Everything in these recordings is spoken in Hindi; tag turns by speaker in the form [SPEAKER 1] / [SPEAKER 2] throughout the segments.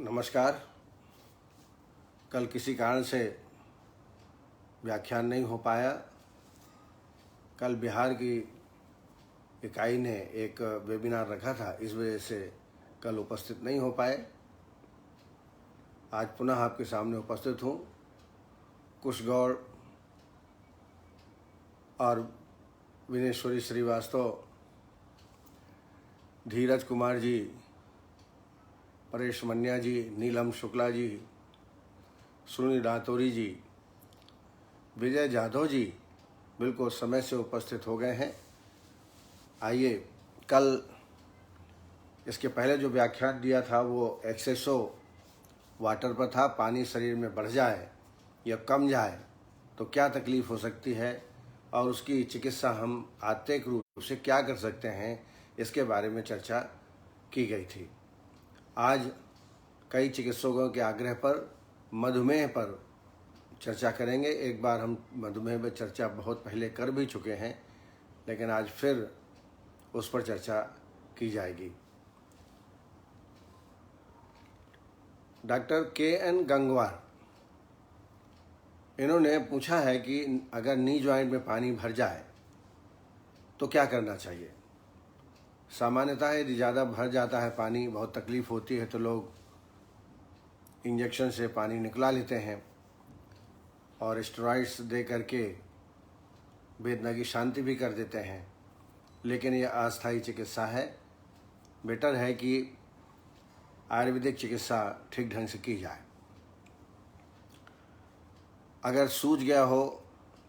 [SPEAKER 1] नमस्कार। कल किसी कारण से व्याख्यान नहीं हो पाया। कल बिहार की इकाई ने एक वेबिनार रखा था, इस वजह से कल उपस्थित नहीं हो पाए। आज पुनः आपके सामने उपस्थित हूँ। कुश गौड़ और विनेश्वरी श्रीवास्तव, धीरज कुमार जी, परेश मन्या जी, नीलम शुक्ला जी, सुनील रातौरी जी, विजय जाधव जी बिल्कुल समय से उपस्थित हो गए हैं। आइए, कल इसके पहले जो व्याख्यान दिया था वो एक्सेसो वाटर पर था। पानी शरीर में बढ़ जाए या कम जाए तो क्या तकलीफ़ हो सकती है और उसकी चिकित्सा हम आत्तिक रूप से क्या कर सकते हैं, इसके बारे में चर्चा की गई थी। आज कई चिकित्सकों के आग्रह पर मधुमेह पर चर्चा करेंगे। एक बार हम मधुमेह पर चर्चा बहुत पहले कर भी चुके हैं, लेकिन आज फिर उस पर चर्चा की जाएगी। Doctor K. N.. गंगवार, इन्होंने पूछा है कि अगर नी जॉइंट में पानी भर जाए तो क्या करना चाहिए। सामान्यतः यदि ज़्यादा भर जाता है पानी, बहुत तकलीफ़ होती है, तो लोग इंजेक्शन से पानी निकला लेते हैं और स्टेरॉइड्स दे करके वेदना की शांति भी कर देते हैं, लेकिन यह अस्थायी चिकित्सा है। बेटर है कि आयुर्वेदिक चिकित्सा ठीक ढंग से की जाए। अगर सूज गया हो,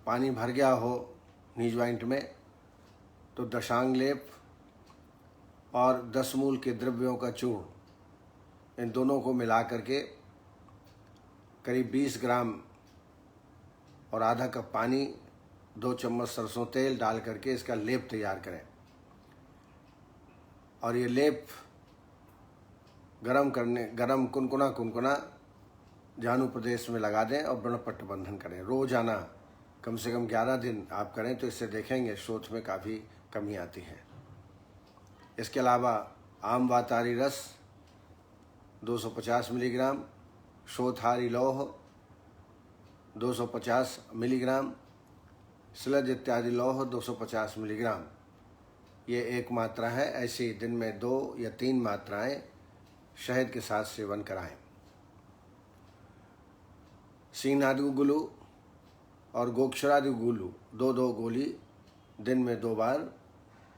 [SPEAKER 1] पानी भर गया हो नी जॉइंट में, तो दशांग लेप और 10 मूल के द्रव्यों का चूर्ण, इन दोनों को मिला करके करीब 20 ग्राम और आधा कप पानी, 2 चम्मच सरसों तेल डाल करके इसका लेप तैयार करें और ये लेप गरम कुनकुना जानु प्रदेश में लगा दें और व्रणपट्ट बंधन करें। रोजाना कम से कम 11 दिन आप करें तो इससे देखेंगे शोथ में काफ़ी कमी आती है। इसके अलावा आम वातारी रस 250 मिलीग्राम, शोथहारी लौह 250 मिलीग्राम, स्लज इत्यादि लौह 250 मिलीग्राम, ये एक मात्रा है। ऐसी दिन में 2 या 3 मात्राएं शहद के साथ सेवन कराएं। सीनादि गुलू और गोक्षरादि गुलू 2-2 गोली दिन में 2 बार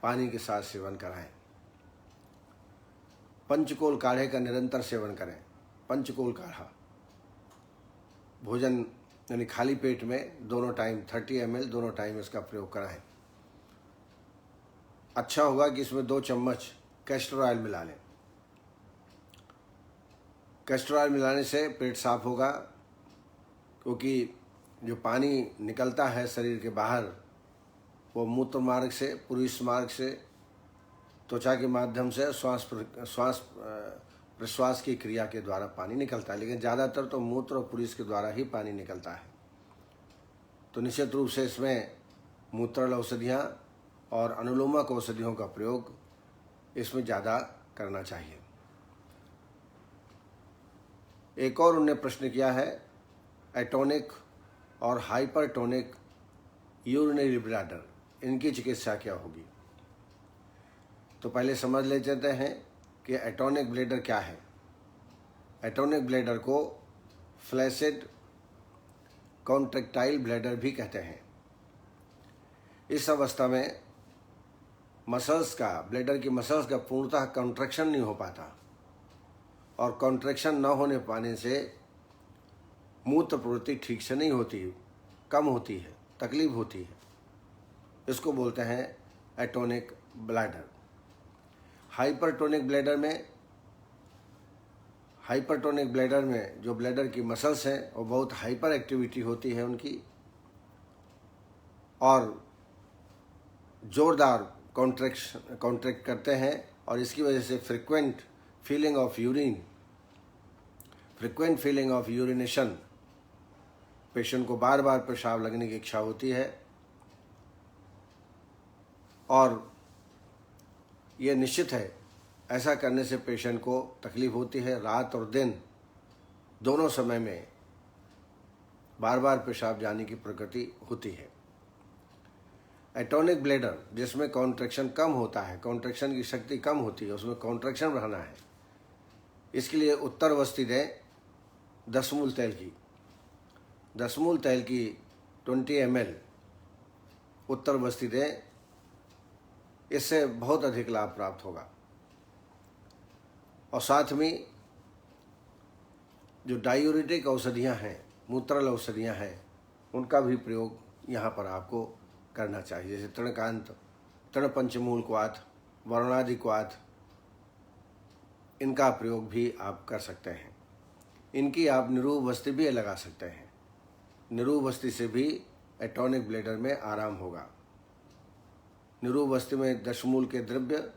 [SPEAKER 1] पानी के साथ सेवन कराएं। पंचकोल काढ़े का निरंतर सेवन करें। पंचकोल काढ़ा भोजन यानी खाली पेट में दोनों टाइम 30 ml दोनों टाइम इसका प्रयोग कराएं। अच्छा होगा कि इसमें 2 चम्मच कैस्टर ऑयल मिला लें। कैस्टर ऑयल मिलाने से पेट साफ होगा, क्योंकि जो पानी निकलता है शरीर के बाहर वो मूत्र मार्ग से, पुरुष मार्ग से, त्वचा के माध्यम से श्वास प्रश्वास की क्रिया के द्वारा पानी निकलता है, लेकिन ज़्यादातर तो मूत्र और पुरुष के द्वारा ही पानी निकलता है। तो निश्चित रूप से इसमें मूत्रल औषधियाँ और अनुलोमक औषधियों का प्रयोग इसमें ज़्यादा करना चाहिए। एक और उन्होंने प्रश्न किया है, एटोनिक और हाइपरटोनिक यूरिनरी ब्लैडर, इनकी चिकित्सा क्या होगी। तो पहले समझ लेते हैं कि एटोनिक ब्लैडर क्या है। एटोनिक ब्लैडर को फ्लैसिड कॉन्ट्रैक्टाइल ब्लैडर भी कहते हैं। इस अवस्था में ब्लैडर की मसल्स का पूर्णतः कॉन्ट्रैक्शन नहीं हो पाता और कॉन्ट्रैक्शन न होने पाने से मूत्र प्रवृत्ति ठीक से नहीं होती, कम होती है, तकलीफ होती है। इसको बोलते हैं एटोनिक ब्लैडर। हाइपरटोनिक ब्लैडर में जो ब्लैडर की मसल्स हैं वो बहुत हाइपर एक्टिविटी होती है उनकी, और जोरदार कॉन्ट्रैक्ट करते हैं, और इसकी वजह से frequent feeling of urination, patient को बार बार पेशाब लगने की इच्छा होती है, और ये निश्चित है ऐसा करने से पेशेंट को तकलीफ होती है। रात और दिन दोनों समय में बार बार पेशाब जाने की प्रकृति होती है। एटोनिक ब्लैडर जिसमें कॉन्ट्रैक्शन कम होता है, कॉन्ट्रैक्शन की शक्ति कम होती है, उसमें कॉन्ट्रैक्शन बढ़ाना है, इसके लिए उत्तर वस्ती दें 10 मूल तेल की। 10 मूल तेल की 20 ml उत्तर वस्ती दें, इससे बहुत अधिक लाभ प्राप्त होगा। और साथ में जो डायूरेटिक औषधियाँ हैं, मूत्रल औषधियाँ हैं, उनका भी प्रयोग यहाँ पर आपको करना चाहिए, जैसे तृणकांत, तृणपंचमूल क्वाथ, वरुणादि क्वाथ, इनका प्रयोग भी आप कर सकते हैं। इनकी आप निरूप वस्ती भी लगा सकते हैं। निरूप वस्ती से भी एटोनिक ब्लैडर में आराम होगा। निरूप वस्ती में दशमूल के द्रव्य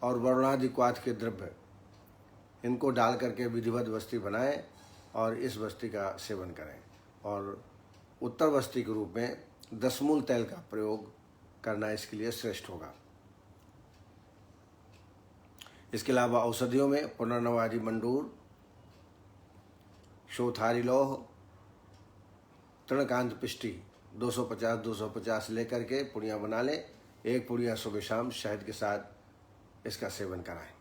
[SPEAKER 1] और वरुणादि क्वाथ के द्रव्य, इनको डाल करके विधिवत वस्ती बनाएं और इस वस्ती का सेवन करें। और उत्तर वस्ती के रूप में 10 मूल तेल का प्रयोग करना इसके लिए श्रेष्ठ होगा। इसके अलावा औषधियों में पुनर्नवादि मंडूर, शोथारी लौह, तृणकांत पिष्टी 250 लेकर के पुड़ियाँ बना लें। एक पुड़िया सुबह शाम शहद के साथ इसका सेवन कराएं।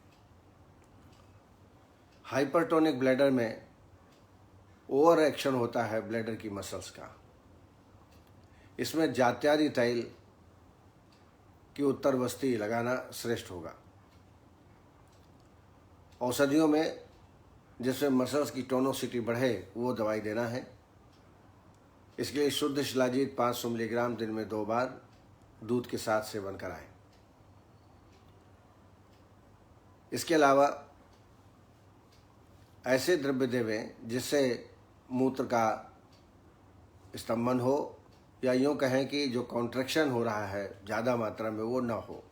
[SPEAKER 1] हाइपरटोनिक ब्लैडर में ओवर एक्शन होता है ब्लैडर की मसल्स का। इसमें जात्यादि तैल की उत्तर वस्ती लगाना श्रेष्ठ होगा। औषधियों में जिसमें मसल्स की टोनोसिटी बढ़े वो दवाई देना है। इसके लिए शुद्ध शिलाजीत 500 मिलीग्राम दिन में 2 बार दूध के साथ सेवन कराएं। इसके अलावा ऐसे द्रव्य देवें जिससे मूत्र का स्तंभन हो, या यूँ कहें कि जो कॉन्ट्रैक्शन हो रहा है ज़्यादा मात्रा में वो ना हो।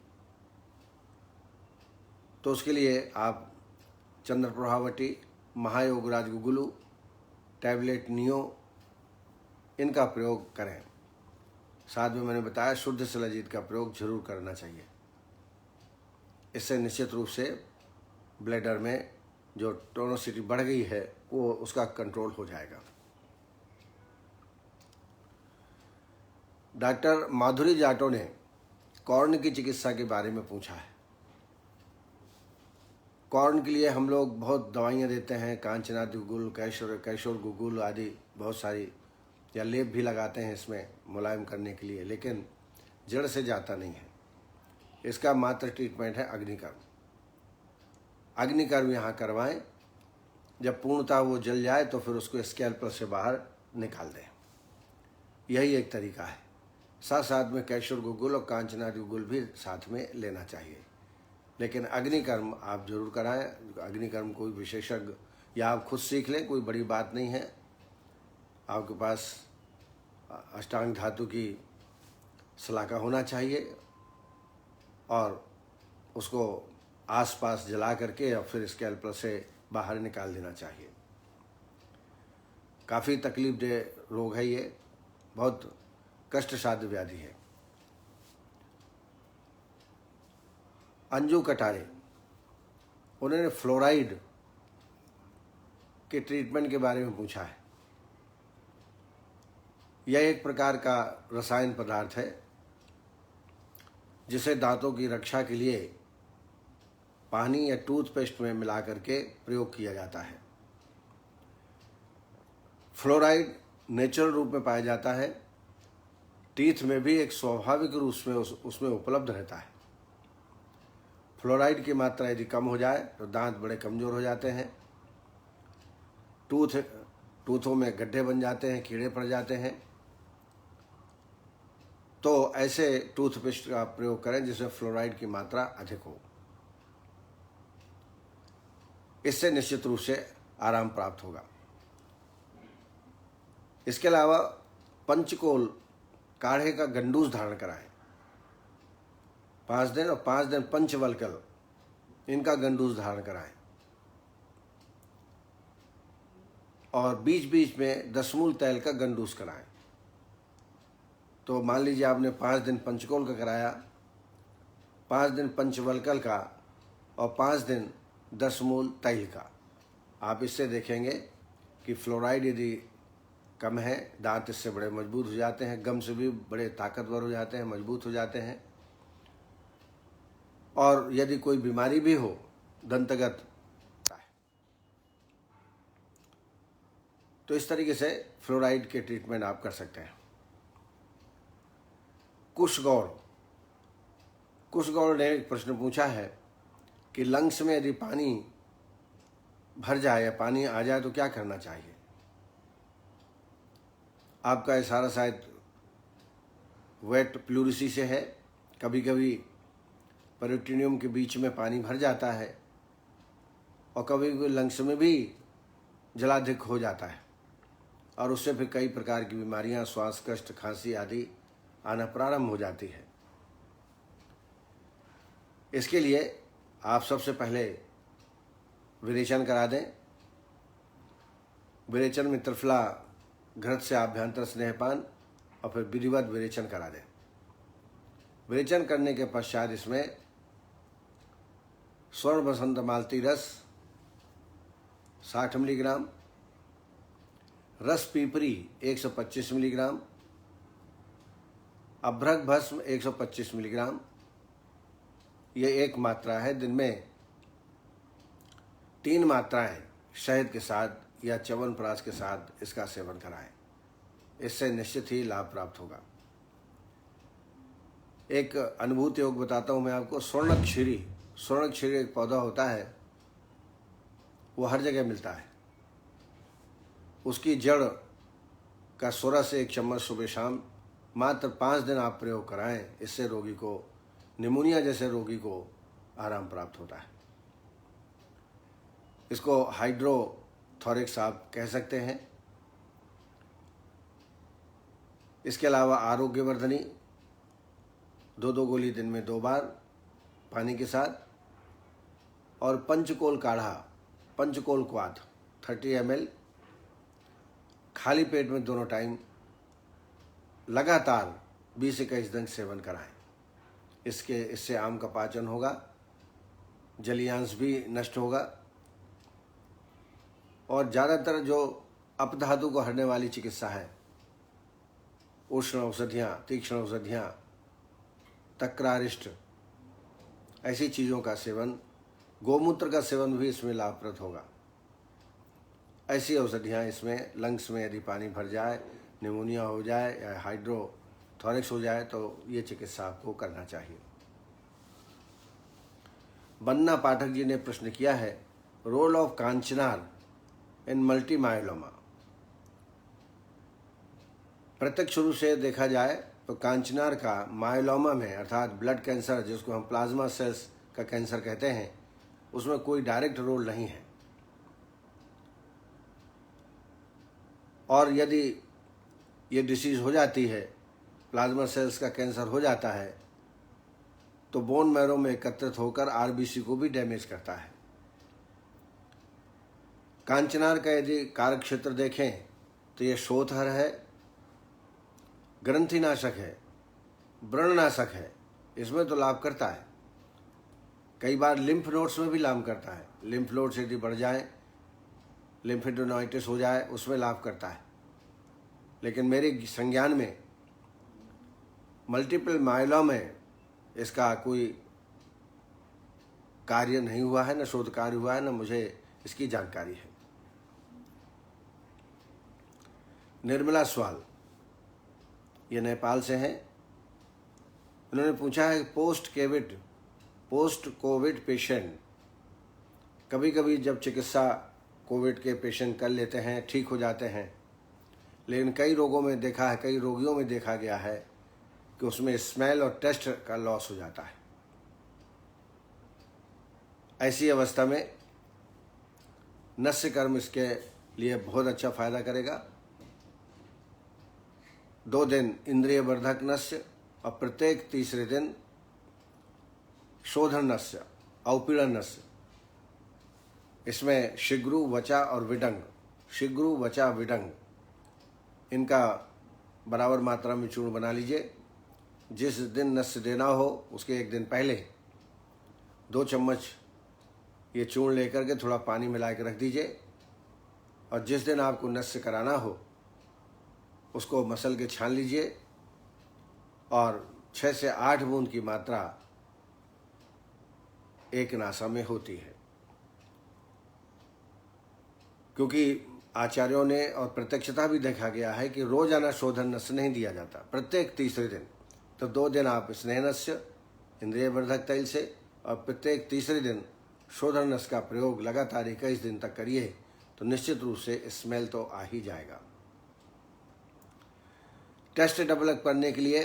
[SPEAKER 1] तो उसके लिए आप चंद्रप्रभावटी, महायोगराज गुगुलू, टैबलेट नियो, इनका प्रयोग करें। साथ में मैंने बताया शुद्ध शिलाजीत का प्रयोग जरूर करना चाहिए। इससे निश्चित रूप से ब्लैडर में जो टोनोसिटी बढ़ गई है वो उसका कंट्रोल हो जाएगा। डॉक्टर माधुरी जाटो ने कॉर्न की चिकित्सा के बारे में पूछा है। कॉर्न के लिए हम लोग बहुत दवाइयाँ देते हैं, कांचनादि गुगुल, कैशोर गुगुल आदि बहुत सारी, या लेप भी लगाते हैं इसमें मुलायम करने के लिए, लेकिन जड़ से जाता नहीं है। इसका मात्र ट्रीटमेंट है अग्निकर्म। अग्निकर्म यहाँ करवाएं। जब पूर्णतः वो जल जाए तो फिर उसको स्कैल्पल से बाहर निकाल दें। यही एक तरीका है। साथ साथ में कैशोर गुगुल और कांचनादि गुगुल भी साथ में लेना चाहिए, लेकिन अग्निकर्म आप जरूर कराएं। अग्निकर्म कोई विशेषज्ञ या आप खुद सीख लें, कोई बड़ी बात नहीं है। आपके पास अष्टांग धातु की सलाका होना चाहिए और उसको आसपास जला करके और फिर स्कैल्पल से बाहर निकाल देना चाहिए। काफ़ी तकलीफ दे रोग है ये, बहुत कष्टसाध्य व्याधि है। अंजू कटारे, उन्होंने फ्लोराइड के ट्रीटमेंट के बारे में पूछा है। यह एक प्रकार का रसायन पदार्थ है जिसे दांतों की रक्षा के लिए पानी या टूथपेस्ट में मिला करके प्रयोग किया जाता है। फ्लोराइड नेचुरल रूप में पाया जाता है। टीथ में भी एक स्वाभाविक रूप में उसमें उपलब्ध रहता है। फ्लोराइड की मात्रा यदि कम हो जाए तो दांत बड़े कमज़ोर हो जाते हैं, टूथों में गड्ढे बन जाते हैं, कीड़े पड़ जाते हैं। तो ऐसे टूथपेस्ट का प्रयोग करें जिसमें फ्लोराइड की मात्रा अधिक हो। इससे निश्चित रूप से आराम प्राप्त होगा। इसके अलावा पंचकोल काढ़े का गंडूस धारण कराएं 5 दिन, और 5 दिन पंचवलकल इनका गंडूस धारण कराएं, और बीच बीच में 10 मूल तेल का गंडूस कराएं। तो मान लीजिए आपने 5 दिन पंचकोल का कराया, 5 दिन पंचवलकल का, और 5 दिन 10 मूल तेल का। आप इससे देखेंगे कि फ्लोराइड यदि कम है, दांत इससे बड़े मजबूत हो जाते हैं, गम से भी बड़े ताकतवर हो जाते हैं, मजबूत हो जाते हैं। और यदि कोई बीमारी भी हो दंतगत, तो इस तरीके से फ्लोराइड के ट्रीटमेंट आप कर सकते हैं। कुश गौड़ ने एक प्रश्न पूछा है कि लंग्स में यदि पानी भर जाए या पानी आ जाए तो क्या करना चाहिए। आपका इशारा शायद वेट प्लूरिसी से है। कभी कभी पेरिटोनियम के बीच में पानी भर जाता है और कभी कभी लंग्स में भी जलाधिक हो जाता है और उससे फिर कई प्रकार की बीमारियां, श्वास कष्ट, खांसी आदि आना प्रारंभ हो जाती है। इसके लिए आप सबसे पहले विरेचन करा दें। विरेचन में त्रिफला, घृत से आभ्यंतर स्नेहपान और फिर विधिवत विरेचन करा दें। विरेचन करने के पश्चात इसमें स्वर्ण बसंत मालती रस 60 मिलीग्राम, रस पीपरी 125 मिलीग्राम, अभ्रक भस्म 125 मिलीग्राम, ये एक मात्रा है। दिन में 3 मात्राएं शहद के साथ या च्यवनप्राश के साथ इसका सेवन कराएं। इससे निश्चित ही लाभ प्राप्त होगा। एक अनुभूति योग बताता हूं मैं आपको। स्वर्णक्षीरी एक पौधा होता है, वो हर जगह मिलता है। उसकी जड़ का सोरस 1 चम्मच सुबह शाम मात्र 5 दिन आप प्रयोग कराएं। इससे रोगी को, निमोनिया जैसे रोगी को आराम प्राप्त होता है। इसको हाइड्रोथोरिक्स आप कह सकते हैं। इसके अलावा आरोग्यवर्धनी 2 गोली दिन में 2 बार पानी के साथ, और पंचकोल काढ़ा, पंचकोल क्वाथ 30 ml खाली पेट में दोनों टाइम लगातार 20-21 दिन सेवन कराएं। इससे आम का पाचन होगा, जलीयांश भी नष्ट होगा और ज़्यादातर जो अपधातु को हरने वाली चिकित्सा है, उष्ण औषधियाँ, तीक्ष्ण औषधियाँ, तक्रारिष्ट, ऐसी चीज़ों का सेवन, गोमूत्र का सेवन भी इसमें लाभप्रद होगा। ऐसी औषधियाँ इसमें लंग्स में यदि पानी भर जाए, निमोनिया हो जाए या हाइड्रोथोरिक्स हो जाए तो ये चिकित्सा आपको करना चाहिए। बन्ना पाठक जी ने प्रश्न किया है, रोल ऑफ कांचनार इन मल्टी मायोलोमा। प्रत्यक्ष रूप से देखा जाए तो कांचनार का मायोलोमा में, अर्थात ब्लड कैंसर जिसको हम प्लाज्मा सेल्स का कैंसर कहते हैं, उसमें कोई डायरेक्ट रोल नहीं है। और यदि ये डिसीज हो जाती है, प्लाज्मा सेल्स का कैंसर हो जाता है, तो बोन मैरो में एकत्रित होकर आरबीसी को भी डैमेज करता है। कांचनार का यदि कारक क्षेत्र देखें तो ये शोथहर है, ग्रंथिनाशक है, व्रणनाशक है, इसमें तो लाभ करता है। कई बार लिम्फ नोड्स में भी लाभ करता है। लिम्फ नोड्स यदि बढ़ जाए, लिम्फेडोनाइटिस हो जाए, उसमें लाभ करता है। लेकिन मेरे संज्ञान में मल्टीपल मायोलोमा में इसका कोई कार्य नहीं हुआ है, न शोध कार्य हुआ है, न मुझे इसकी जानकारी है। निर्मला स्वाल, ये नेपाल से हैं। उन्होंने पूछा है, पोस्ट कोविड पेशेंट, कभी कभी जब चिकित्सा कोविड के पेशेंट कर लेते हैं, ठीक हो जाते हैं, लेकिन कई रोगियों में देखा गया है कि उसमें स्मेल और टेस्ट का लॉस हो जाता है। ऐसी अवस्था में नस्य कर्म इसके लिए बहुत अच्छा फायदा करेगा। 2 दिन इंद्रिय वर्धक नस्य और प्रत्येक तीसरे दिन शोधन नस्य, औपीड़न नस्य। इसमें शिग्रु, वचा और विडंग, शिग्रु, वचा, विडंग, इनका बराबर मात्रा में चूर्ण बना लीजिए। जिस दिन नस्य देना हो उसके 1 दिन पहले 2 चम्मच ये चूर्ण लेकर के थोड़ा पानी मिला के रख दीजिए और जिस दिन आपको नस्य कराना हो उसको मसल के छान लीजिए और 6 से 8 बूंद की मात्रा एक नासा में होती है। क्योंकि आचार्यों ने और प्रत्यक्षता भी देखा गया है कि रोजाना शोधन नस्य नहीं दिया जाता, प्रत्येक तीसरे दिन। तो 2 दिन आप स्नेह नस्य इंद्रिय वर्धक तैल से और प्रत्येक तीसरे दिन शोधन नस्य का प्रयोग लगातार 21 दिन तक करिए तो निश्चित रूप से स्मेल तो आ ही जाएगा। टेस्ट डेवलप करने के लिए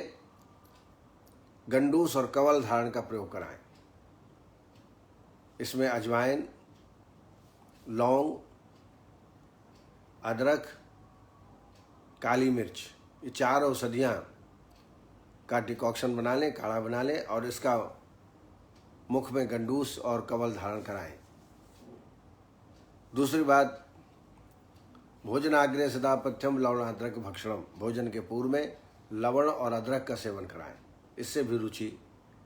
[SPEAKER 1] गंडूस और कवल धारण का प्रयोग कराएं। इसमें अजवाइन, लौंग, अदरक, काली मिर्च, ये 4 औषधियाँ का डिकॉक्शन बना लें, काढ़ा बना लें और इसका मुख में गंडूस और कवल धारण कराएं। दूसरी बात, भोजनाग्रे सदा पथ्यम लवण अदरक भक्षणम, भोजन के पूर्व में लवण और अदरक का सेवन कराएं। इससे भी रुचि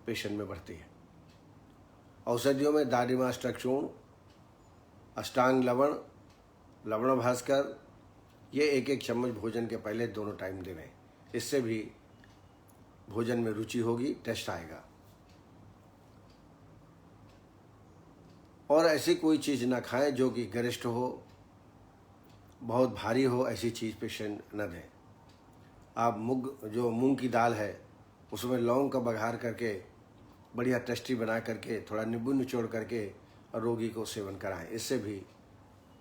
[SPEAKER 1] पेशेंट में बढ़ती है। औषधियों में दादिमाष्टक चूर्ण, अष्टांग लवण, लवण भास्कर, ये 1-1 चम्मच भोजन के पहले दोनों टाइम देवें। इससे भी भोजन में रुचि होगी, टेस्ट आएगा। और ऐसी कोई चीज़ ना खाएं जो कि गरिष्ठ हो, बहुत भारी हो, ऐसी चीज़ पेशेंट न दें। आप मूंग की दाल है उसमें लौंग का बघार करके बढ़िया टेस्टी बना करके थोड़ा नींबू निचोड़ करके और रोगी को सेवन कराएं। इससे भी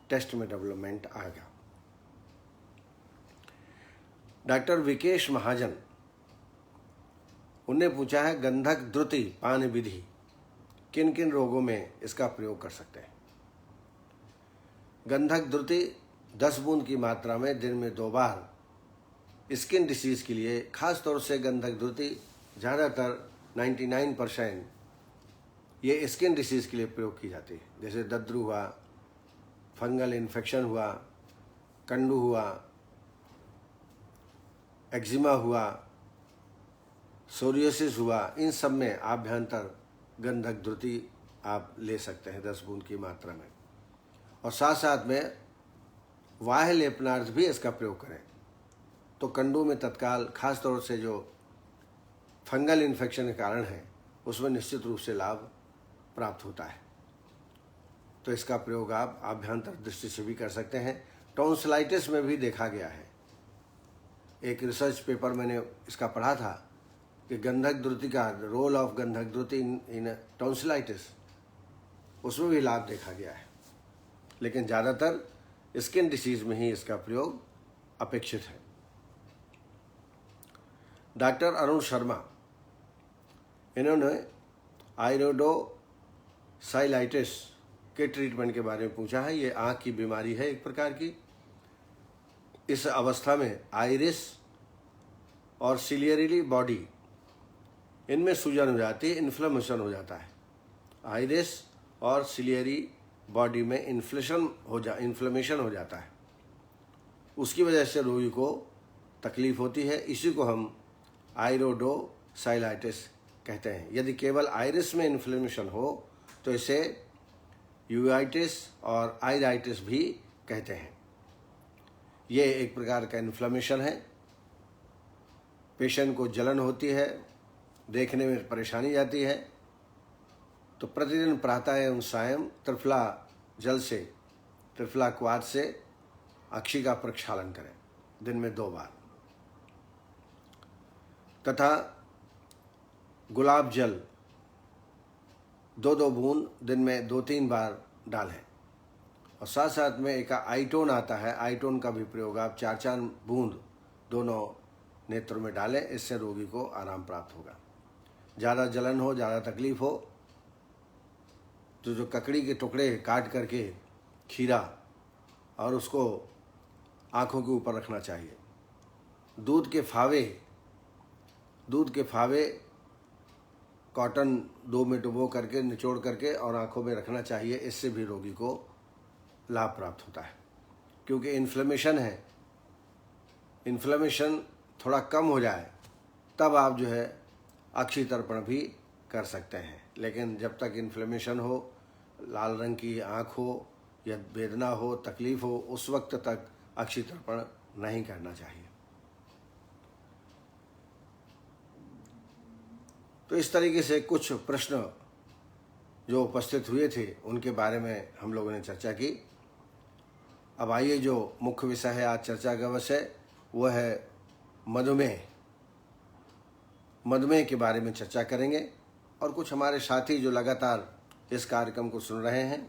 [SPEAKER 1] टेस्ट में डेवलपमेंट आएगा। डॉक्टर विकेश महाजन, उनने पूछा है गंधक द्रुति पान विधि, किन किन रोगों में इसका प्रयोग कर सकते हैं। गंधक द्रुति 10 बूंद की मात्रा में दिन में 2 बार स्किन डिसीज के लिए, खास तौर से गंधक द्रुति ज़्यादातर 99% ये स्किन डिसीज के लिए प्रयोग की जाती है। जैसे दद्रु हुआ, फंगल इन्फेक्शन हुआ, कंडू हुआ, एक्जिमा हुआ, सोरियोसिस हुआ, इन सब में आभ्यंतर गंधक द्रुति आप ले सकते हैं 10 बूंद की मात्रा में। और साथ साथ में वाह्य लेपनार्थ भी इसका प्रयोग करें तो कंडू में तत्काल, खास तौर से जो फंगल इन्फेक्शन के कारण है उसमें निश्चित रूप से लाभ प्राप्त होता है। तो इसका प्रयोग आप आभ्यंतर दृष्टि से भी कर सकते हैं। टॉन्सिलाइटिस में भी देखा गया है, एक रिसर्च पेपर मैंने इसका पढ़ा था कि गंधक द्रुति का रोल ऑफ गंधक द्रुति इन टॉन्सिलाइटिस, उसमें भी लाभ देखा गया है। लेकिन ज़्यादातर स्किन डिसीज में ही इसका प्रयोग अपेक्षित है। डॉक्टर अरुण शर्मा, इन्होंने आइरोडोसाइलाइटिस के ट्रीटमेंट के बारे में पूछा है। ये आँख की बीमारी है एक प्रकार की। इस अवस्था में आइरिस और सिलियरी बॉडी, इनमें सूजन हो जाती है, इन्फ्लेमेशन हो जाता है। आइरिस और सिलियरी बॉडी में इन्फ्लेमेशन हो जाता है, उसकी वजह से रोगी को तकलीफ होती है। इसी को हम आइरोडोसाइलाइटिस कहते हैं। यदि केवल आइरिस में इन्फ्लेमेशन हो तो इसे यूवाइटिस और आइराइटिस भी कहते हैं। ये एक प्रकार का इन्फ्लेमेशन है। पेशेंट को जलन होती है, देखने में परेशानी जाती है। तो प्रतिदिन प्रातः एवं सायं त्रिफला जल से, त्रिफला क्वाथ से अक्षी का प्रक्षालन करें दिन में 2 बार। तथा गुलाब जल 2-2 बूंद दिन में 2-3 बार डालें। और साथ साथ में एक आइटोन आता है, आइटोन का भी प्रयोग आप 4-4 बूंद दोनों नेत्रों में डालें। इससे रोगी को आराम प्राप्त होगा। ज़्यादा जलन हो, ज़्यादा तकलीफ हो तो जो ककड़ी के टुकड़े काट करके खीरा और उसको आँखों के ऊपर रखना चाहिए। दूध के फावे कॉटन 2 में डुबो करके निचोड़ करके और आँखों में रखना चाहिए। इससे भी रोगी को लाभ प्राप्त होता है। क्योंकि इन्फ्लेमेशन है, इन्फ्लेमेशन थोड़ा कम हो जाए तब आप जो है अक्षी तर्पण भी कर सकते हैं। लेकिन जब तक इन्फ्लेमेशन हो, लाल रंग की आँख हो या वेदना हो, तकलीफ हो, उस वक्त तक अक्षि तर्पण नहीं करना चाहिए। तो इस तरीके से कुछ प्रश्न जो उपस्थित हुए थे उनके बारे में हम लोगों ने चर्चा की। अब आइए जो मुख्य विषय है आज चर्चा का विषय वह है मधुमेह। मधुमेह के बारे में चर्चा करेंगे और कुछ हमारे साथी जो लगातार इस कार्यक्रम को सुन रहे हैं,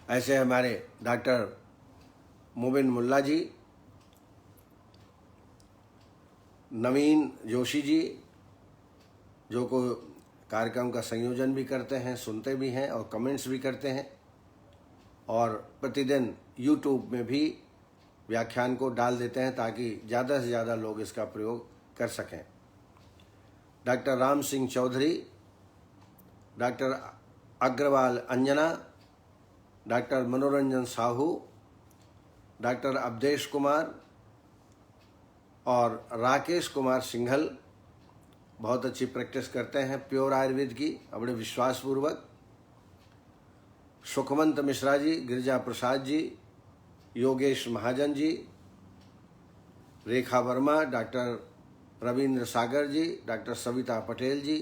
[SPEAKER 1] ऐसे हमारे डॉक्टर मुबिन मुल्ला जी, नवीन जोशी जी, जो को कार्यक्रम का संयोजन भी करते हैं, सुनते भी हैं और कमेंट्स भी करते हैं, और प्रतिदिन यूट्यूब में भी व्याख्यान को डाल देते हैं ताकि ज़्यादा से ज़्यादा लोग इसका प्रयोग कर सकें। Doctor Ram Singh Chaudhary, doctor Agrawal Anjana, doctor Manoranjan Sahu, doctor Awadhesh Kumar और राकेश कुमार सिंघल बहुत अच्छी प्रैक्टिस करते हैं प्योर आयुर्वेद की, बड़े विश्वासपूर्वक। सुखवंत मिश्रा जी, गिरिजा प्रसाद जी, योगेश महाजन जी, रेखा वर्मा, डॉक्टर रविंद्र सागर जी, डॉक्टर सविता पटेल जी,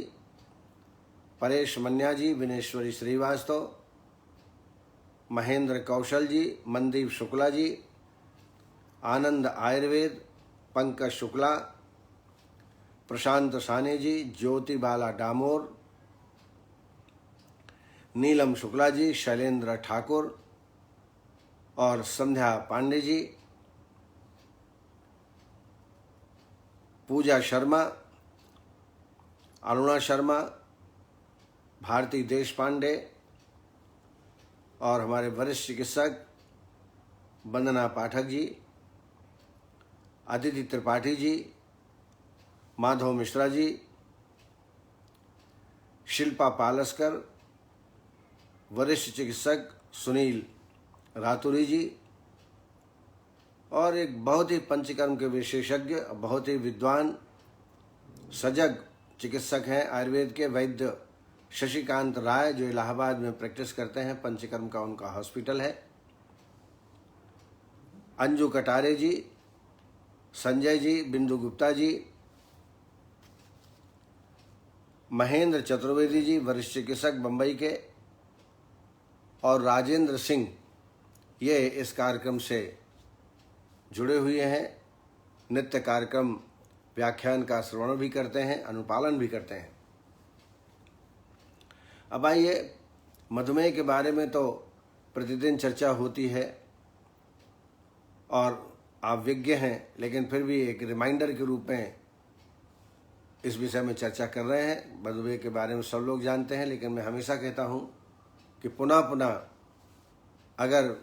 [SPEAKER 1] परेश मन्या जी, विनेश्वरी श्रीवास्तव, महेंद्र कौशल जी, मनदीप शुक्ला जी, आनंद आयुर्वेद, पंकज शुक्ला, प्रशांत साने जी, ज्योति बाला डामोर, नीलम शुक्ला जी, शैलेंद्र ठाकुर और संध्या पांडे जी, पूजा शर्मा, अरुणा शर्मा, भारती देश पांडे और हमारे वरिष्ठ चिकित्सक वंदना पाठक जी, अदिति त्रिपाठी जी, माधव मिश्रा जी, शिल्पा पालस्कर, वरिष्ठ चिकित्सक सुनील रातुरी जी और एक बहुत ही पंचकर्म के विशेषज्ञ, बहुत ही विद्वान सजग चिकित्सक हैं आयुर्वेद के, वैद्य शशिकांत राय, जो इलाहाबाद में प्रैक्टिस करते हैं, पंचकर्म का उनका हॉस्पिटल है। अंजू कटारे जी, संजय जी, बिंदु गुप्ता जी, महेंद्र चतुर्वेदी जी, वरिष्ठ चिकित्सक बंबई के, और राजेंद्र सिंह, ये इस कार्यक्रम से जुड़े हुए हैं। नित्य कार्यक्रम व्याख्यान का श्रवण भी करते हैं, अनुपालन भी करते हैं। अब आइए, मधुमेह के बारे में तो प्रतिदिन चर्चा होती है और आप विज्ञ हैं, लेकिन फिर भी एक रिमाइंडर के रूप में इस विषय में चर्चा कर रहे हैं। मधुमेह के बारे में सब लोग जानते हैं, लेकिन मैं हमेशा कहता हूं कि पुनः पुनः अगर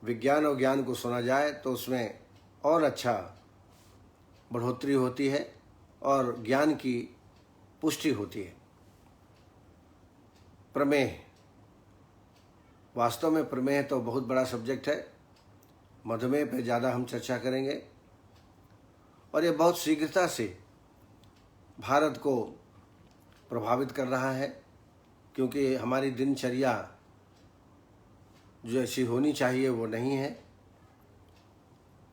[SPEAKER 1] विज्ञान और ज्ञान को सुना जाए तो उसमें और अच्छा बढ़ोतरी होती है और ज्ञान की पुष्टि होती है। प्रमेह, वास्तव में प्रमेह तो बहुत बड़ा सब्जेक्ट है। मधुमेह पे ज़्यादा हम चर्चा करेंगे और ये बहुत शीघ्रता से भारत को प्रभावित कर रहा है, क्योंकि हमारी दिनचर्या जो ऐसी होनी चाहिए वो नहीं है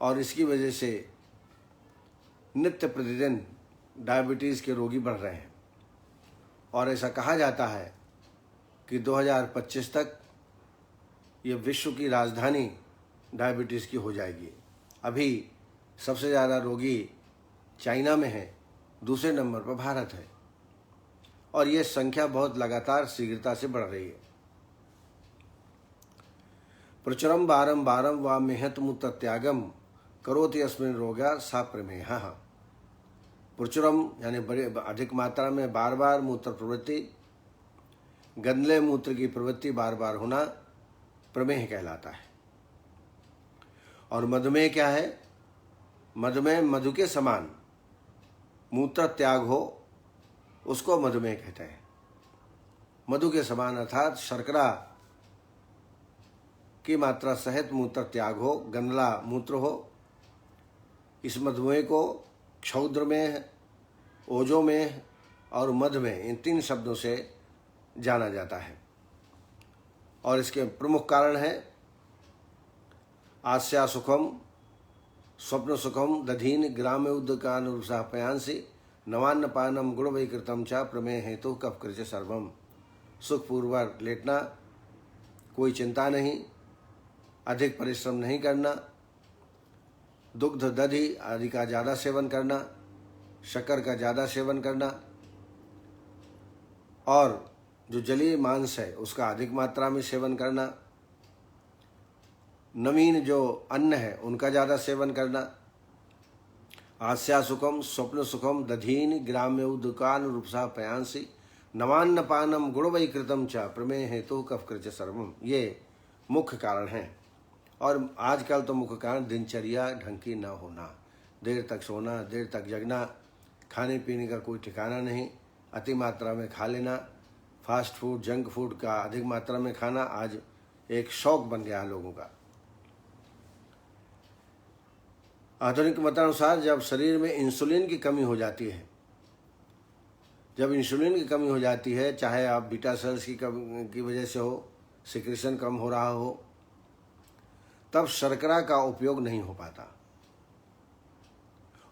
[SPEAKER 1] और इसकी वजह से नित्य प्रतिदिन डायबिटीज़ के रोगी बढ़ रहे हैं और ऐसा कहा जाता है कि 2025 तक ये विश्व की राजधानी डायबिटीज़ की हो जाएगी। अभी सबसे ज़्यादा रोगी चाइना में है, दूसरे नंबर पर भारत है और ये संख्या बहुत लगातार शीघ्रता से बढ़ रही है। प्रचुरम बारम बारम व मेहतमुत त्यागम करोति अस्मिन् रोगा सा प्रमेह। प्रचुरम यानी बड़े अधिक मात्रा में बार बार मूत्र प्रवृत्ति, गंदले मूत्र की प्रवृत्ति बार बार होना प्रमेह कहलाता है। और मधुमेह क्या है? मधुमेह मधु के समान मूत्र त्याग हो उसको मधुमेह कहते हैं। मधु के समान अर्थात शर्करा की मात्रा सहित मूत्र त्याग हो, गंदला मूत्र हो। इस मधुमेह को क्षौद्र में, ओजो में और मध में, इन तीन शब्दों से जाना जाता है। और इसके प्रमुख कारण हैं आस्या सुखम स्वप्न सुखम दधीन ग्राम्य उदकानुरुषा पयांसी नवान्न पानम गुण वैकृतम चा प्रमेय हेतु कफ कृच सर्वम। सुखपूर्वक लेटना, कोई चिंता नहीं, अधिक परिश्रम नहीं करना, दुग्ध दधि आदि का ज़्यादा सेवन करना, शक्कर का ज़्यादा सेवन करना और जो जलीय मांस है उसका अधिक मात्रा में सेवन करना, नवीन जो अन्न है उनका ज़्यादा सेवन करना, आस्या सुखम स्वप्न सुखम दधीन ग्राम्य उदकान रूपसा पयांसी नवान्न पानम गुण वैकृतम च प्रमेय हेतु कफ कृच सर्वम। ये मुख्य कारण हैं। और आजकल तो मुख्य कारण दिनचर्या ढंग की न होना, देर तक सोना, देर तक जगना, खाने पीने का कोई ठिकाना नहीं, अति मात्रा में खा लेना, फास्ट फूड जंक फूड का अधिक मात्रा में खाना आज एक शौक बन गया है लोगों का। आधुनिक मतानुसार जब शरीर में इंसुलिन की कमी हो जाती है, जब इंसुलिन की कमी हो जाती है, चाहे आप बीटा सेल्स की वजह से हो, सिक्रेशन कम हो रहा हो, तब शर्करा का उपयोग नहीं हो पाता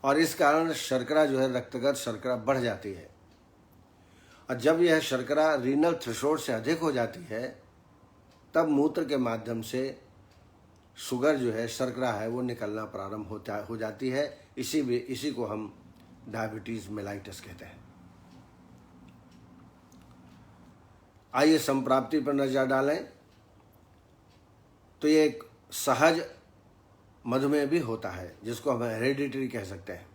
[SPEAKER 1] और इस कारण शर्करा जो है रक्तगत शर्करा बढ़ जाती है। और जब यह शर्करा रीनल थ्रेशोल्ड से अधिक हो जाती है तब मूत्र के माध्यम से शुगर जो है, शर्करा है, वो निकलना प्रारंभ हो जाती है। इसी को हम डायबिटीज मेलाइटस कहते हैं। आइए संप्राप्ति पर नजर डालें तो ये एक सहज मधुमेह भी होता है जिसको हम हेरिडिटरी कह सकते हैं।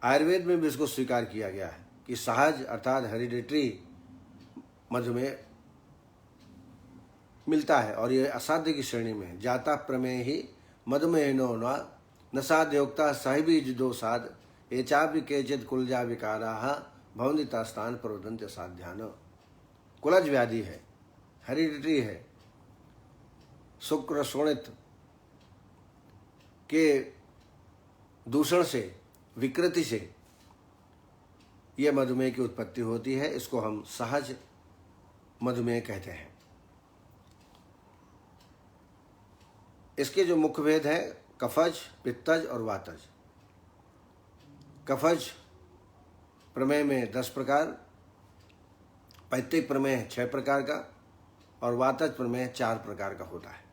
[SPEAKER 1] आयुर्वेद में भी इसको स्वीकार किया गया है कि सहज अर्थात हेरिडिटरी मधुमेह मिलता है और ये असाध्य की श्रेणी में जाता प्रमेय ही मधुमेह न साध्योक्ता साहिबीज दो साध एचापि केचित कुलजा विकारा भवंदिता स्थान प्रवदंत साध्यान। कुलज व्याधि है, हेरिडिटरी है, शुक्र शोणित के दूषण से, विकृति से यह मधुमेह की उत्पत्ति होती है। इसको हम सहज मधुमेह कहते हैं। इसके जो मुख्य भेद हैं कफज, पित्तज और वातज। कफज प्रमेह में 10 प्रकार, पैत्तिक प्रमेह 6 प्रकार का और वातज प्रमेह 4 प्रकार का होता है।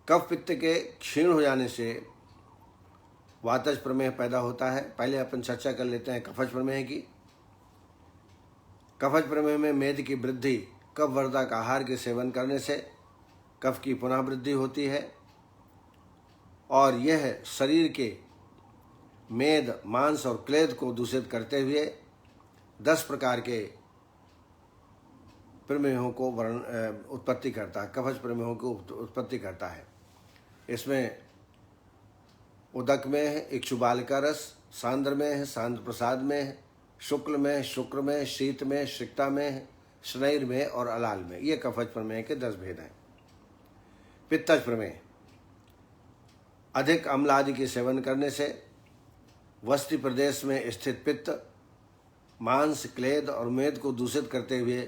[SPEAKER 1] कफ पित्त के क्षीण हो जाने से वातज प्रमेह पैदा होता है। पहले अपन चर्चा कर लेते हैं कफज प्रमेह की। कफज प्रमेह में मेद की वृद्धि कफवर्धक आहार के सेवन करने से कफ की पुनः वृद्धि होती है और यह शरीर के मेद, मांस और क्लेद को दूषित करते हुए 10 प्रकार के प्रमेहों को उत्पत्ति करता है, कफज प्रमेहों को उत्पत्ति करता है। इसमें उदक में है, इक्षुबालिका रस, सांद्र में है, सांद्र प्रसाद में है, शुक्ल में, शुक्र में, शीत में, श्रिक्ता में, स्नैर में और अलाल में। ये कफज प्रमेह के 10 भेद हैं। पित्तज प्रमेह अधिक अम्ल आदि के सेवन करने से वस्ती प्रदेश में स्थित पित्त मांस, क्लेद और मेद को दूषित करते हुए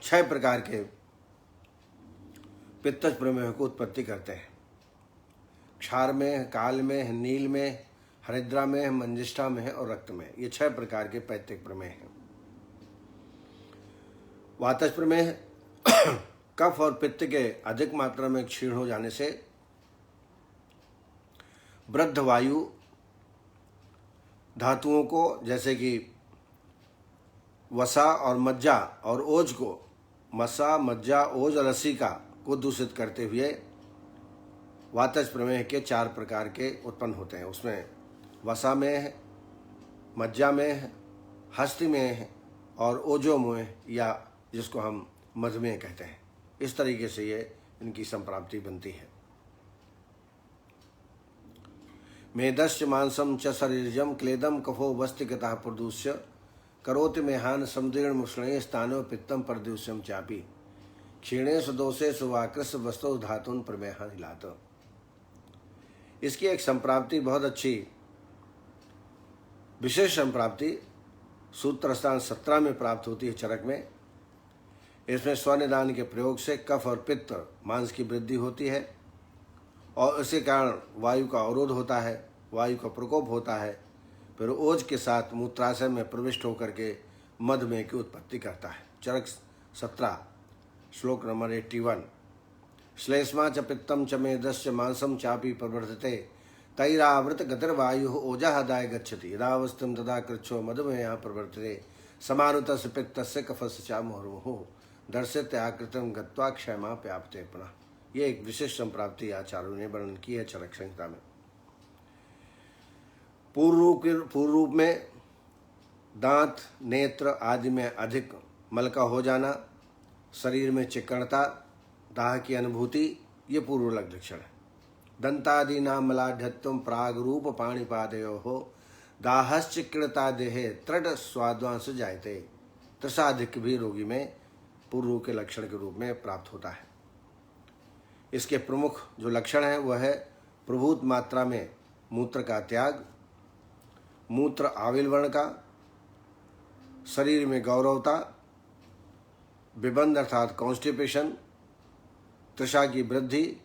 [SPEAKER 1] 6 प्रकार के पित्तज प्रमेह को उत्पत्ति करते हैं। क्षार में, काल में, नील में, हरिद्रा में, मंजिष्ठा में और रक्त में। ये 6 प्रकार के पैत्तिक प्रमेह हैं। वातज प्रमेह कफ और पित्त के अधिक मात्रा में क्षीण हो जाने से वृद्ध वायु धातुओं को जैसे कि वसा और मज्जा और ओज को, मसा, मज्जा, ओज और लसिका को दूषित करते हुए वातज प्रमेह के 4 प्रकार के उत्पन्न होते हैं। उसमें वसा में है, मज्जा में है, हस्ती में है और ओजो में, या जिसको हम मधुमेह कहते हैं। इस तरीके से ये इनकी संप्राप्ति बनती है। मेदश्च मांसम च शरीरजम क्लेदम कफो वस्तिगतः प्रदूष्य करोति मेहान समुदीर्ण मुष्णे स्थानो पित्तम प्रदूष्यम चापी क्षीणेषु दोषेषु वाकृष्य वस्तु धातुन प्रमेहान हिलात। इसकी एक संप्राप्ति बहुत अच्छी विशेष संप्राप्ति सूत्र स्थान 17 में प्राप्त होती है चरक में। इसमें स्वनिदान के प्रयोग से कफ और पित्त मांस की वृद्धि होती है और इसी कारण वायु का अवरोध होता है, वायु का प्रकोप होता है, फिर ओज के साथ मूत्राशय में प्रविष्ट होकर के मधुमेह की उत्पत्ति करता है। चरक 17 श्लोक नंबर 81। श्लेष्मा च पित्तम च मेदश्च मांसम चापि प्रवर्धते तैरावृत गतिर्वायु ओजाहदाय गच्छति यदावस्थितं तदा कृच्छो मधुमेह प्रवर्तते समानुतस्य पित्तस्य कफस्य च मुहुर्मुहुः दर्शित आकृतिम गत्वा क्षमा व्याप्ते पुनः। ये एक विशिष्ट संप्राप्ति आचार्यों ने वर्णन की है चरक संहिता में। पूर्व रूप में दांत नेत्र आदि में अधिक मल का हो जाना, शरीर में चिक्कणता, दाह की अनुभूति, ये पूर्व लक्षण है। दंतादि नाम मलाढ़त्वम प्राग रूप पाणिपादयोः दाहश्चिक्कणता देहे तृढ़ स्वाद्वांश जायते। तृषाधिक भी रोगी में पूर्व के लक्षण के रूप में प्राप्त होता है। इसके प्रमुख जो लक्षण है वह है प्रभूत मात्रा में मूत्र का त्याग, मूत्र आविल वर्ण का, शरीर में गौरवता, विबंध अर्थात कॉन्स्टिपेशन, तृषा की वृद्धि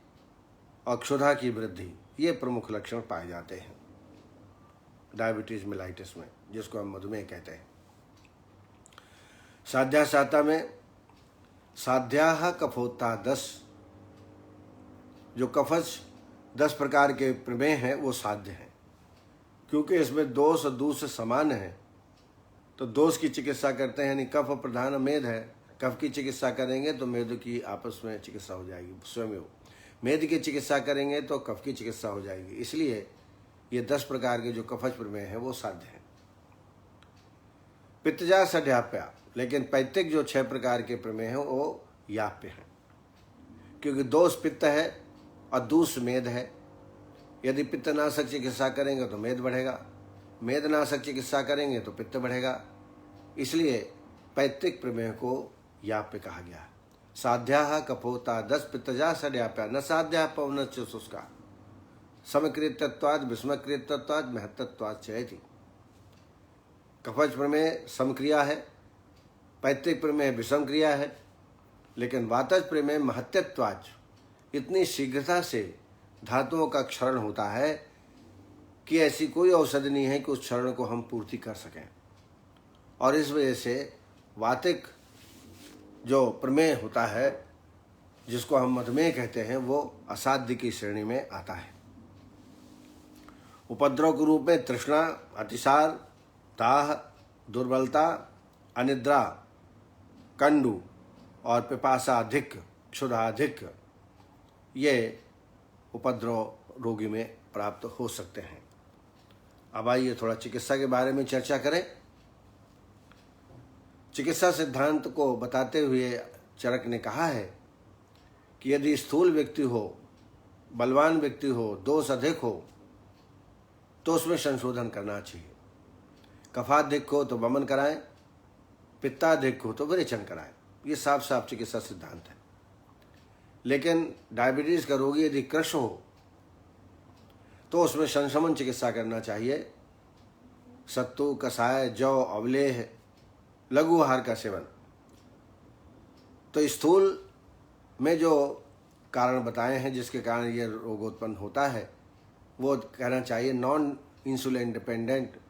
[SPEAKER 1] और क्षुधा की वृद्धि, ये प्रमुख लक्षण पाए जाते हैं डायबिटीज मेलाइटिस में, जिसको हम मधुमेह कहते हैं। साध्यासाता में साध्याः कफोत्ता 10, जो कफज 10 प्रकार के प्रमेह हैं वो साध्य हैं। क्योंकि इसमें दोष और दूष समान है तो दोष की चिकित्सा करते हैं, यानी कफ प्रधान मेद है, कफ की चिकित्सा करेंगे तो मेद की आपस में चिकित्सा हो जाएगी स्वयं। मेद की चिकित्सा करेंगे तो कफ की चिकित्सा हो जाएगी। इसलिए ये 10 प्रकार के जो कफज प्रमेह हैं वो साध्य हैं। पित्तजा सड्याप्या, लेकिन पैतृक जो 6 प्रकार के प्रमेह हैं वो याप्य हैं। क्योंकि दोष पित्त है और दूष मेद है। यदि पित्तनाशक चिकित्सा करेंगे तो मेद बढ़ेगा, मेदनाशक चिकित्सा करेंगे तो पित्त बढ़ेगा। इसलिए पैतृक प्रमेह को याप्य कहा गया। साध्याः कफोता 10 पित्तजा सड्याप्या न साध्या पवनश्च शुष्का समकृतत्वाद विस्मकृतत्वाद महत्तत्वाद चयति। कफज प्रमेह समक्रिया है, पैतृक प्रमेह विषम क्रिया है, लेकिन वातज प्रमेह महत्तत्वाद इतनी शीघ्रता से धातुओं का क्षरण होता है कि ऐसी कोई औषधि नहीं है कि उस क्षरण को हम पूर्ति कर सकें। और इस वजह से वातिक जो प्रमेह होता है, जिसको हम मधुमेह कहते हैं, वो असाध्य की श्रेणी में आता है। उपद्रव के रूप में तृष्णा, अतिसार, दाह, दुर्बलता, अनिद्रा, कंडू और पिपासा अधिक, क्षुधा अधिक, ये उपद्रव रोगी में प्राप्त हो सकते हैं। अब आइए थोड़ा चिकित्सा के बारे में चर्चा करें। चिकित्सा सिद्धांत को बताते हुए चरक ने कहा है कि यदि स्थूल व्यक्ति हो, बलवान व्यक्ति हो, दोष अधिक हो तो उसमें संशोधन करना चाहिए। कफाधिक हो तो वमन कराएं, पित्ताधिक हो तो विरेचन कराएं। ये साफ साफ चिकित्सा सिद्धांत है। लेकिन डायबिटीज का रोगी यदि कृश हो तो उसमें संशमन चिकित्सा करना चाहिए। सत्तू, कषाय, जौ, अवलेह, लघु आहार का सेवन। तो स्थूल में जो कारण बताए हैं जिसके कारण ये रोग उत्पन्न होता है, वो कहना चाहिए नॉन इंसुलिन डिपेंडेंट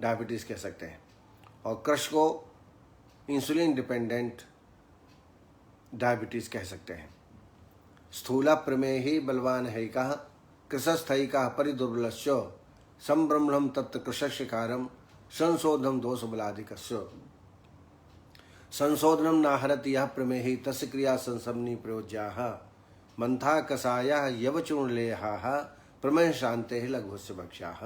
[SPEAKER 1] डायबिटीज़ कह सकते हैं, और कृश को इंसुलिन डिपेंडेंट डायबिटीज़ कह सकते हैं। स्थूला प्रमेही बलवान है कहा कृशस्थई का परिदुर्बलस्य संब्रह्मणम तत्व कृशस्य कारम संशोधनम दोष बलाधिकस्य। संशोधनम नाहरति यह प्रमेही तस्य क्रिया संसमनी प्रयोज्याः मंथा कषाया यवचूर्णलेहाः प्रमेह शांते लघुस्य भक्ष्याः।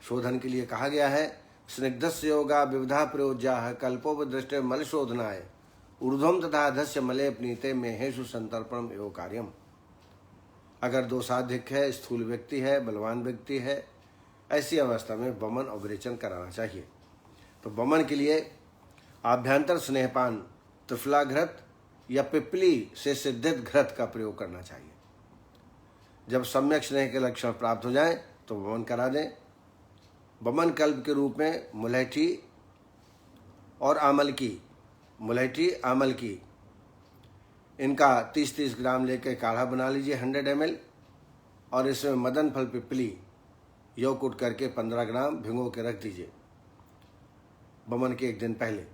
[SPEAKER 1] शोधन के लिए कहा गया है। स्निग्धस्य योगा विविधा प्रयोज्याः कल्पोपदृष्टे मल शोधनाय ऊर्ध्वम तथा अधस्य मले प्नीते मेहेषु संतर्पणम एवं कार्यम। अगर दोषाधिक है, स्थूल व्यक्ति है, बलवान व्यक्ति है, ऐसी अवस्था में वमन और विरेचन कराना चाहिए। तो वमन के लिए आभ्यंतर स्नेहपान त्रिफला घृत या पिपली से सिद्धित घृत का प्रयोग करना चाहिए। जब सम्यक स्नेह के लक्षण प्राप्त हो जाएं तो वमन करा दें। वमन कल्प के रूप में मुलैठी और आमल की, मुलैठी आमल की, इनका 30-30 ग्राम लेकर काढ़ा बना लीजिए 100 ml, और इसमें मदन फल पिपली योग कूट करके 15 ग्राम भिगो के रख दीजिए बमन के एक दिन पहले।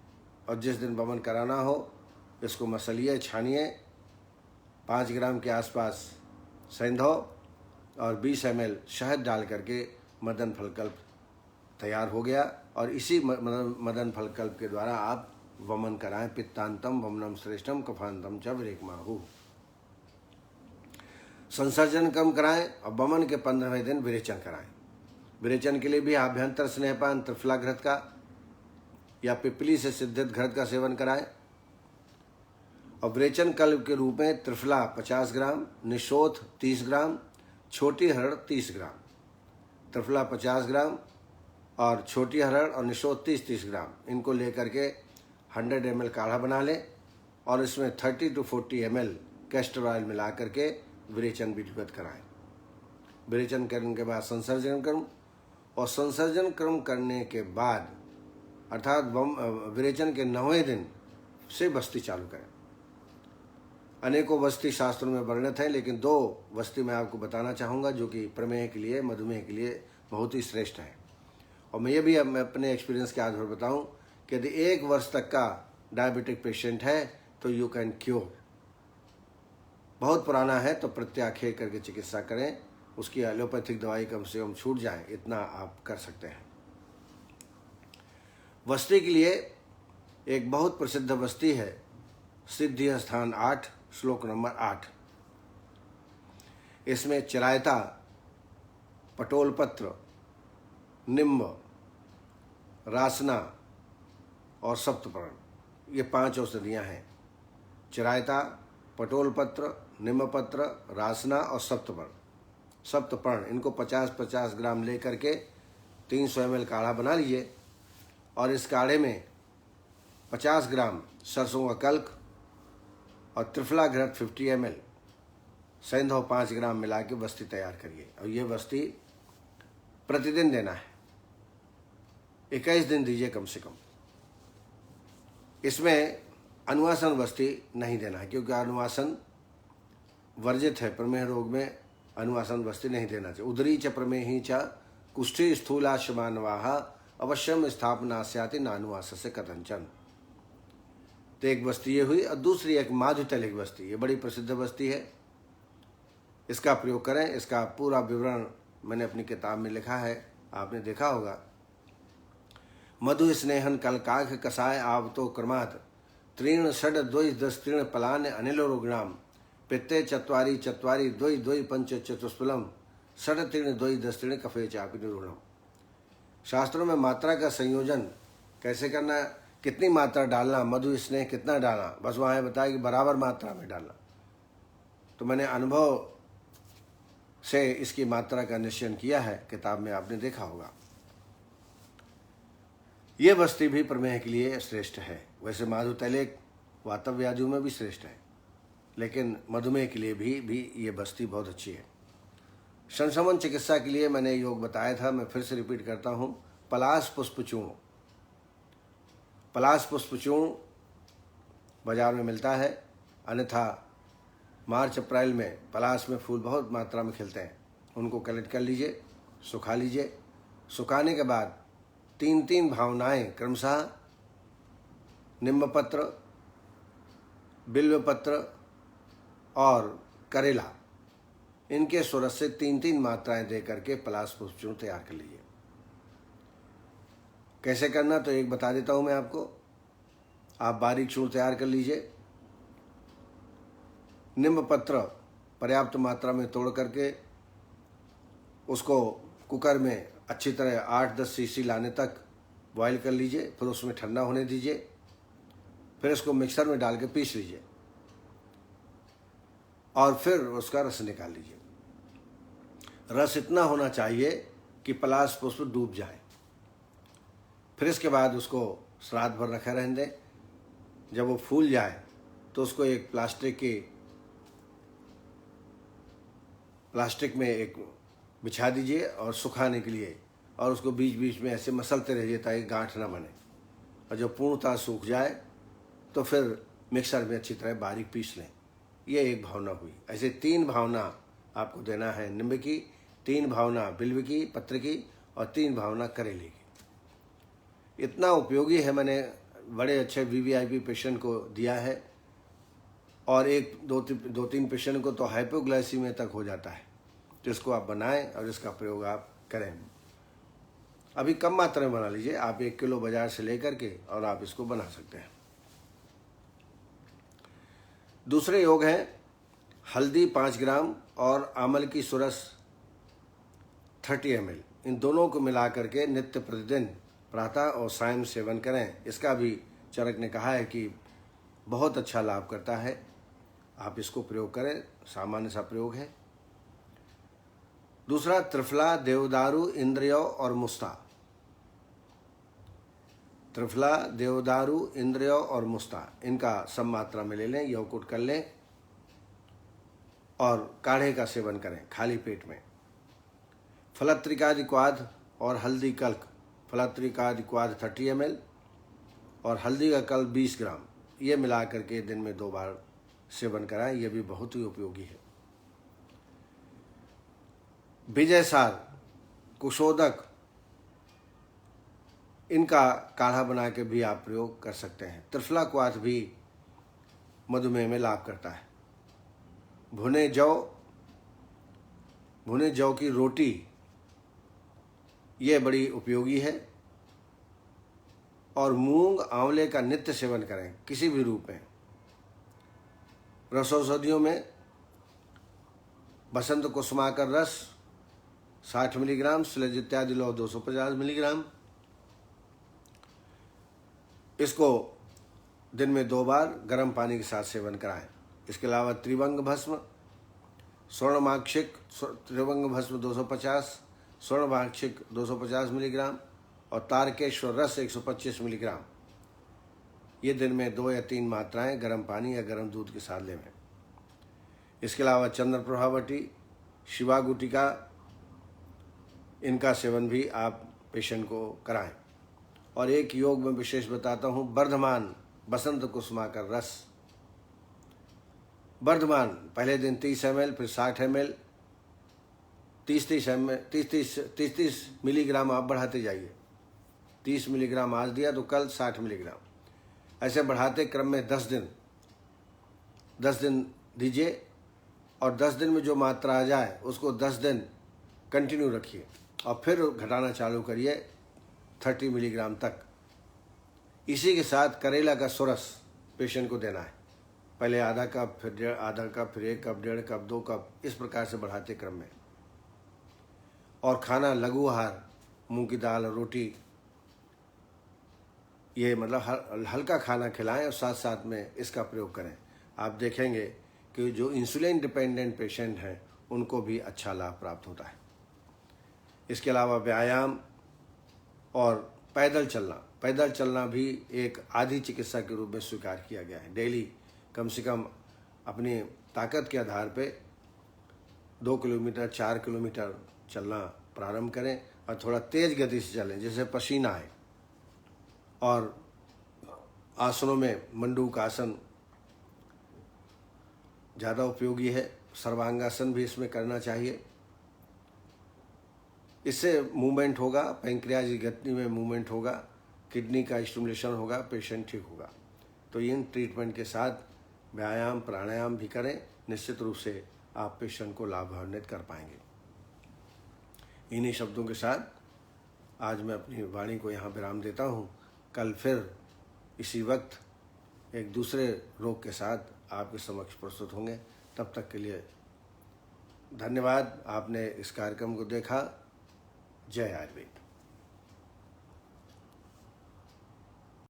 [SPEAKER 1] और जिस दिन बमन कराना हो इसको मसलिए, छानिए, 5 ग्राम के आसपास सेंधो और 20 ml शहद डाल करके मदन फल कल्प तैयार हो गया। और इसी मदन फल कल्प के द्वारा आप वमन कराएं। पित्तांतम वमनम श्रेष्ठम कफांतम च विरेकमाहु। संसर्जन कम कराएं और वमन के 15वें दिन विरेचन कराएं। विरेचन के लिए भी आभ्यंतर स्नेहपान त्रिफला घृत का या पिपली से सिद्धित घृत का सेवन कराएं। और विरेचन कल्प के रूप में त्रिफला 50 ग्राम, निशोथ 30 ग्राम, छोटी हरड़ 30 ग्राम। त्रिफला 50 ग्राम और छोटी हरड़ और निशोथ 30-30 ग्राम, इनको लेकर के 100 ml काढ़ा बना लें और इसमें 30 to 40 ml कैस्टर ऑयल मिला करके विरेचन विधिवत कराएं। विरेचन करने के बाद संसर्जन क्रम, और संसर्जन क्रम करने के बाद अर्थात विरेचन के 9वें दिन से बस्ती चालू करें। अनेकों वस्ती शास्त्रों में वर्णित है, लेकिन 2 वस्ती मैं आपको बताना चाहूँगा जो कि प्रमेह के लिए, मधुमेह के लिए बहुत ही श्रेष्ठ है। और मैं ये भी अपने एक्सपीरियंस के आधार पर बताऊँ कि यदि 1 वर्ष तक का डायबिटिक पेशेंट है तो यू कैन क्योर। बहुत पुराना है तो प्रत्याख्य करके चिकित्सा करें, उसकी एलोपैथिक दवाई कम से कम छूट जाए, इतना आप कर सकते हैं। वस्ती के लिए एक बहुत प्रसिद्ध वस्ती है सिद्धि स्थान 8, श्लोक नंबर 8। इसमें चिरायता, पटोलपत्र, निम्ब, रासना और सप्तपर्ण, ये 5 औषधियाँ हैं। चिरायता, पटोलपत्र, निम्बपत्र, रासना और सप्तपर्ण, इनको 50-50 ग्राम ले करके 300 ml काढ़ा बना लीजिए। और इस काढ़े में 50 ग्राम सरसों का कल्क और त्रिफला घृत 50 ml, सेंधो 5 ग्राम मिला के बस्ती तैयार करिए। और ये बस्ती प्रतिदिन देना है, 21 दिन दीजिए कम से कम। इसमें अनुवासन बस्ती नहीं देना है, क्योंकि अनुवासन वर्जित है। प्रमेह रोग में अनुवासन बस्ती नहीं देना चाहिए। उदरी च प्रमेही च कुष्ठी स्थूलाशमानवाह अवश्यम स्थापना स्याति नानुवास से कथंचन। तो एक बस्ती ये हुई, और दूसरी एक माधुतलिक बस्ती, ये बड़ी प्रसिद्ध बस्ती है, इसका प्रयोग करें। इसका पूरा विवरण मैंने अपनी किताब में लिखा है, आपने देखा होगा। मधु स्नेहन कलकाघ कसाय आवतो क्रमात् त्रीण षड द्वय 10 तीर्ण पलान अनिल रोगणाम पित्ते चत्वारी चत्वारी द्वय द्वय पंच चतुष्फलम षड तीर्ण द्वय 10 तीर्ण कफे चापि निरूढ़म। शास्त्रों में मात्रा का संयोजन कैसे करना, कितनी मात्रा डालना, मधु स्नेह कितना डालना, बस वहाँ बताया कि बराबर मात्रा में डालना। तो मैंने अनुभव से इसकी मात्रा का निश्चय किया है, किताब में आपने देखा होगा। ये बस्ती भी प्रमेह के लिए श्रेष्ठ है। वैसे माधुतैलिक वातव्याधियों में भी श्रेष्ठ है, लेकिन मधुमेह के लिए भी ये बस्ती बहुत अच्छी है। संशमन चिकित्सा के लिए मैंने योग बताया था, मैं फिर से रिपीट करता हूँ। पलाश पुष्प चूर्ण, पलाश पुष्प चूर्ण बाजार में मिलता है, अन्यथा मार्च अप्रैल में पलाश में फूल बहुत मात्रा में खिलते हैं, उनको कलेक्ट कर लीजिए, सुखा लीजिए। सुखाने के बाद 3 भावनाएं क्रमशः निम्बपत्र, बिल्वपत्र और करेला, इनके सुरस से 3 मात्राएं दे करके पलाश पुष्प चूर्ण तैयार कर लीजिए। कैसे करना तो एक बता देता हूं मैं आपको। आप बारीक चूर्ण तैयार कर लीजिए। निम्बपत्र पर्याप्त मात्रा में तोड़ करके उसको कुकर में अच्छी तरह 8-10 सीसी लाने तक बॉईल कर लीजिए, फिर उसमें ठंडा होने दीजिए, फिर इसको मिक्सर में डाल के पीस लीजिए और फिर उसका रस निकाल लीजिए। रस इतना होना चाहिए कि पलाश पुष्प डूब जाए। फिर इसके बाद उसको श्राद्ध भर रखा रहने दें। जब वो फूल जाए तो उसको एक प्लास्टिक में एक बिछा दीजिए और सुखाने के लिए, और उसको बीच बीच में ऐसे मसलते रहिए ताकि गांठ ना बने। और जब पूर्णतः सूख जाए तो फिर मिक्सर में अच्छी तरह बारीक पीस लें। ये एक भावना हुई। ऐसे 3 भावना आपको देना है निम्ब की, 3 भावना बिल्व की पत्र की और 3 भावना करेले की। इतना उपयोगी है, मैंने बड़े अच्छे वीवीआईपी पेशेंट को दिया है और 1-2-3 पेशेंट को तो हाइपोग्लाइसीमिया तक हो जाता है। तो इसको आप बनाएं और इसका प्रयोग आप करें। अभी कम मात्रा में बना लीजिए, आप 1 किलो बाजार से लेकर के और आप इसको बना सकते हैं। दूसरे योग हैं हल्दी 5 ग्राम और आमल की सुरस 30 ml। इन दोनों को मिला करके नित्य प्रतिदिन प्रातः और सायं सेवन करें। इसका भी चरक ने कहा है कि बहुत अच्छा लाभ करता है। आप इसको प्रयोग करें, सामान्य सा प्रयोग है। दूसरा त्रिफला, देवदारू, इंद्रियो और मुस्ता। त्रिफला, देवदारू, इंद्रियो और मुस्ता, इनका सम मात्रा में ले लें, यवकुट कर लें और काढ़े का सेवन करें खाली पेट में। फलत्रिकादि क्वाद और हल्दी कल्क, फलत्रिकादि क्वाद 30 ml और हल्दी का कल्क 20 ग्राम, ये मिला करके दिन में 2 बार सेवन कराएं। यह भी बहुत ही उपयोगी है। विजय सार, कुशोदक, इनका काढ़ा बना के भी आप प्रयोग कर सकते हैं। त्रिफला क्वाथ भी मधुमेह में लाभ करता है। भुने जौ की रोटी, ये बड़ी उपयोगी है। और मूंग आंवले का नित्य सेवन करें किसी भी रूप में। रसौषधियों में बसंत कुसुमाकर रस 60 मिलीग्राम, शिलज इत्यादि लौह 250 मिलीग्राम। इसको दिन में 2 बार गर्म पानी के साथ सेवन कराएं। इसके अलावा त्रिभंग भस्म, स्वर्णमाक्षिक त्रिभंग भस्म 250, स्वर्णमाक्षिक 250 मिलीग्राम और तारकेश्वर रस 125 मिलीग्राम। ये दिन में 2 या 3 मात्राएं गर्म पानी या गर्म दूध के साथ लें। इसके अलावा चंद्र प्रभावटी, शिवा गुटिका, इनका सेवन भी आप पेशेंट को कराएं। और एक योग में विशेष बताता हूँ, वर्धमान बसंत कुसुमा का रस। वर्धमान पहले दिन 30 ml, फिर 60 ml, 30 मिलीग्राम आप बढ़ाते जाइए। 30 मिलीग्राम आज दिया तो कल 60 मिलीग्राम, ऐसे बढ़ाते क्रम में 10 दिन दीजिए और 10 दिन में जो मात्रा आ जाए उसको 10 दिन कंटिन्यू रखिए और फिर घटाना चालू करिए 30 मिलीग्राम तक। इसी के साथ करेला का सुरस पेशेंट को देना है। पहले आधा कप, फिर आधा कप, फिर 1 कप, 1.5 कप, 2 कप, इस प्रकार से बढ़ाते क्रम में। और खाना लघु आहार, मूंग की दाल और रोटी, ये मतलब हल्का खाना खिलाएं और साथ साथ में इसका प्रयोग करें। आप देखेंगे कि जो इंसुलिन डिपेंडेंट पेशेंट हैं उनको भी अच्छा लाभ प्राप्त होता है। इसके अलावा व्यायाम और पैदल चलना भी एक आधी चिकित्सा के रूप में स्वीकार किया गया है। डेली कम से कम अपनी ताकत के आधार पे 2 किलोमीटर 4 किलोमीटर चलना प्रारंभ करें और थोड़ा तेज गति से चलें जिससे पसीना आए। और आसनों में मंडूक आसन ज़्यादा उपयोगी है, सर्वांगासन भी इसमें करना चाहिए। इससे मूवमेंट होगा, पैंक्रियाज की गति में मूवमेंट होगा, किडनी का स्टिमुलेशन होगा, पेशेंट ठीक होगा। तो इन ट्रीटमेंट के साथ व्यायाम प्राणायाम भी करें, निश्चित रूप से आप पेशेंट को लाभान्वित कर पाएंगे। इन्हीं शब्दों के साथ आज मैं अपनी वाणी को यहाँ विराम देता हूँ। कल फिर इसी वक्त एक दूसरे रोग के साथ आपके समक्ष प्रस्तुत होंगे। तब तक के लिए धन्यवाद। आपने इस कार्यक्रम को देखा। जय आयुर्वेद।